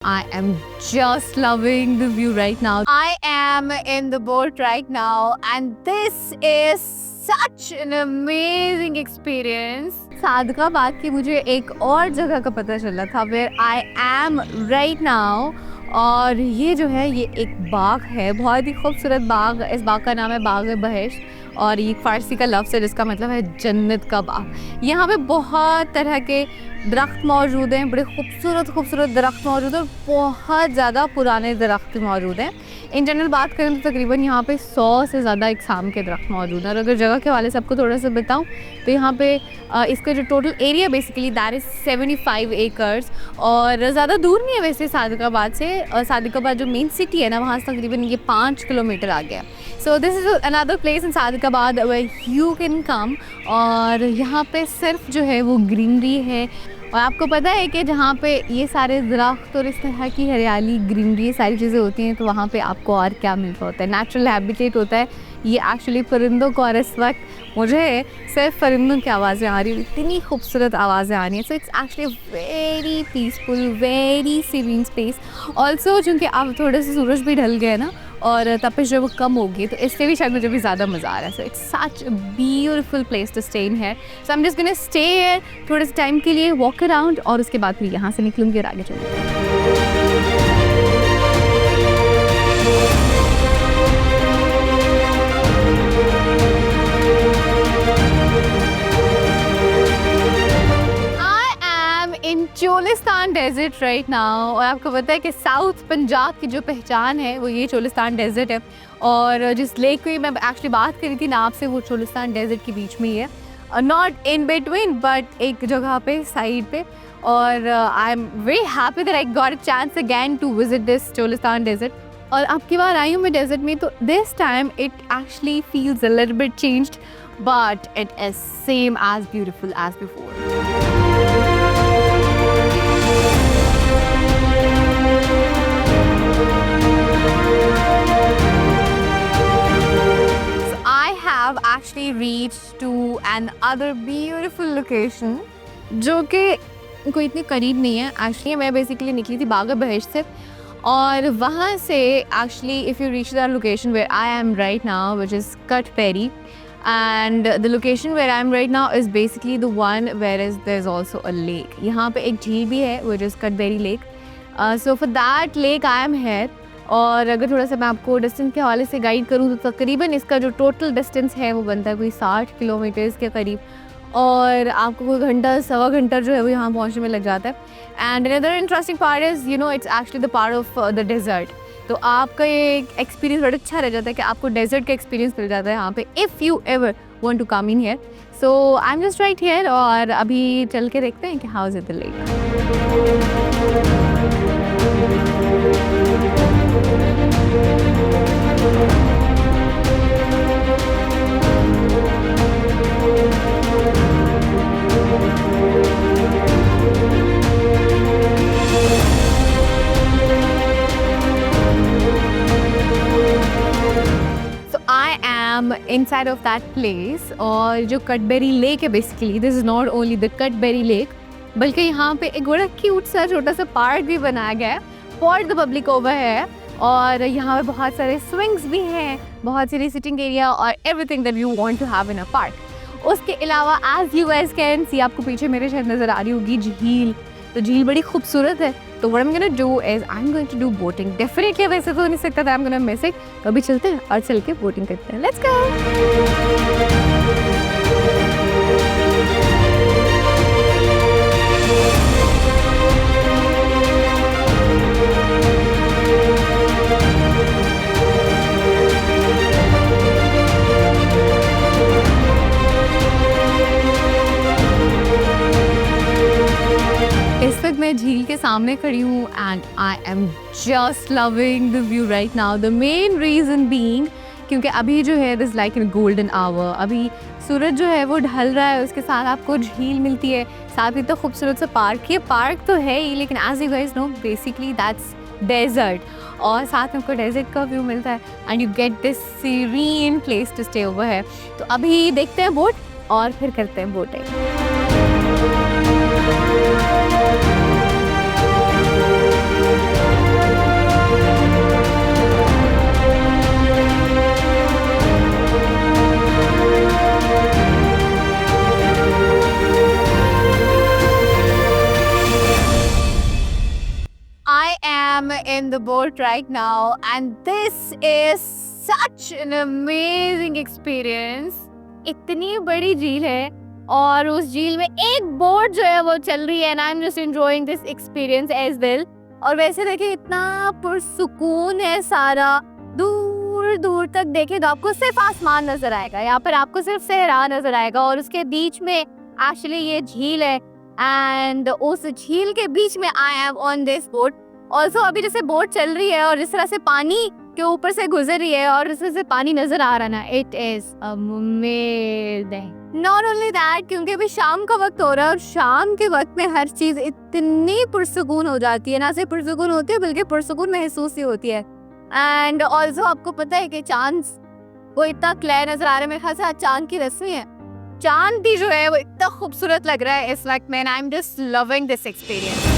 I am just loving the view right now. I am in the boat right now and this is such an amazing experience. Sadiqabad की मुझे एक और जगह का पता चला था where I am right now और ये जो है ये एक बाग है, बहुत ही खूबसूरत बाग। इस बाग का नाम है बाग-ए-बहश्त और ये फ़ारसी का लफ्ज़ है जिसका मतलब है जन्नत का बाग। यहाँ पे बहुत तरह के दरख्त मौजूद हैं, बड़े खूबसूरत दरख्त मौजूद हैं और बहुत ज़्यादा पुराने दरख्त मौजूद हैं। इन जनरल बात करें तो तकरीबन यहाँ पे 100 से ज़्यादा इकसाम के दरख्त मौजूद हैं। और अगर जगह के हवाले से आपको थोड़ा सा बताऊँ तो यहाँ पे इसका जो total area basically that is 75 acres और ज़्यादा दूर नहीं है वैसे सादिकाबाद से। सादिकाबाद जो मेन सिटी है ना वहाँ से तकरीबन ये 5 किलोमीटर आ गया। So this is another place in Sadiqabad where you can come और यहाँ पे सिर्फ जो है वो ग्रीनरी है। और आपको पता है कि जहाँ पे ये सारे दरख्त और इस तरह की हरियाली ग्रीनरी ये सारी चीज़ें होती हैं तो वहाँ पे आपको और क्या मिल रहा होता है, नेचुरल हैबिटेट होता है ये एक्चुअली परिंदों को। और इस वक्त मुझे सिर्फ परिंदों की आवाज़ें आ रही हैं, इतनी खूबसूरत आवाज़ें आ रही हैं। So it's actually very peaceful, very serene space. Also चूँकि अब थोड़े से सूरज भी ढल गए ना और तपिश जो वो कम होगी तो इससे भी शायद मुझे भी ज़्यादा मज़ा आ रहा है। So it's such a beautiful place to stay in here. So I am just gonna stay here थोड़े से टाइम के लिए, वॉक अराउंड और उसके बाद फिर यहाँ से निकलूँगी और आगे चलूँगी। इन चोलिस्तान डेजर्ट राइट नाउ और आपको पता है कि साउथ पंजाब की जो पहचान है वो ये चोलिस्तान डेजर्ट है। और जिस लेक की मैं एक्चुअली बात करी थी ना आपसे वो चोलिस्तान डेजर्ट के बीच में ही है, नॉट इन बिटवीन बट एक जगह पे साइड पे। और I am very happy that I got a chance again to visit this Cholistan desert. और अब की बार आई हूँ मैं डेजर्ट में तो this time it actually feels a little bit changed but it is same as beautiful as before. Actually reached to another beautiful location जो कि कोई इतनी करीब नहीं है। एक्चुअली मैं बेसिकली निकली थी बाग-ए-बहश्त से और वहाँ से actually if you reach that location where I am right now which is Katbery and the location where I am right now is basically the one where is there is also a lake. यहाँ पे एक झील भी है which is Katbery lake. So for that lake I am here. और अगर थोड़ा सा मैं आपको डिस्टेंस के हवाले से गाइड करूँ तो तकरीबन इसका जो टोटल डिस्टेंस है वो बनता है कोई 60 किलोमीटर्स के करीब और आपको कोई घंटा सवा घंटा जो है वो यहाँ पहुँचने में लग जाता है। And another interesting part is you know it's actually the part of the desert. तो आपका ये एक्सपीरियंस बड़ा अच्छा रह जाता है कि आपको डेजर्ट का एक्सपीरियंस मिल जाता है यहाँ पे if you ever want to come in here. So I am just right here और अभी चल के देखते हैं कि how is it the lake. Inside of that place और जो कटबेरी लेक है basically this is not only the Katbery lake बल्कि यहाँ पे एक बड़ा क्यूट सा छोटा सा पार्क भी बनाया गया है फॉर द पब्लिक ओवर है। और यहाँ पे बहुत सारे स्विंग्स भी हैं, बहुत सारी सिटिंग एरिया और everything that you want to have in a park. उसके अलावा as you guys can see आपको पीछे मेरे शायद नज़र आ रही होगी झील, तो झील बड़ी खूबसूरत है। तो what I am gonna do is I am going to do boating. Definitely वैसे तो नहीं सकता था, I am gonna miss it. कभी चलते हैं और चल के बोटिंग करते हैं। Let's go. इस वक्त मैं झील के सामने खड़ी हूँ and I am just loving the view right now. The main reason being क्योंकि अभी जो है this like in golden hour, अभी सूरज जो है वो ढल रहा है, उसके साथ आपको झील मिलती है, साथ ही तो खूबसूरत सा पार्क। ये पार्क तो है ही लेकिन as you guys know basically that's desert और साथ में आपको डेजर्ट का व्यू मिलता है and you get this serene place to stay over है। तो अभी देखते हैं बोट और फिर करते हैं boating. am in the boat right now and this is such an amazing experience. इतनी बड़ी झील है और उस झील में एक बोट जो है वो चल रही है and I'm just enjoying this experience as well. और वैसे देखिए इतना पुरसुकून है सारा, दूर दूर तक देखे तो आपको सिर्फ आसमान नजर आएगा, यहाँ पर आपको सिर्फ सहरा नजर आएगा और उसके बीच में एक्चुअली ये झील है एंड उस झील के बीच में I am on this boat. Also अभी जैसे बोट चल रही है और जिस तरह से पानी के ऊपर से गुजर रही है और जिस तरह से पानी नजर आ रहा है ना, it is amazing. Not only that, क्योंकि अभी शाम का वक्त हो रहा है और शाम के वक्त में हर चीज इतनी पुरसुकून हो जाती है, ना सिर्फ पुरसुकून होती है बल्कि पुरसुकून महसूस ही होती है. एंड ऑल्सो आपको पता है कि चांद वो इतना क्लियर नजर आ रहा है, मेरे ख्याल से आज चांद की रस्मी है. चांद भी जो है वो इतना खूबसूरत लग रहा है इस वक्त में. आई am just loving this experience.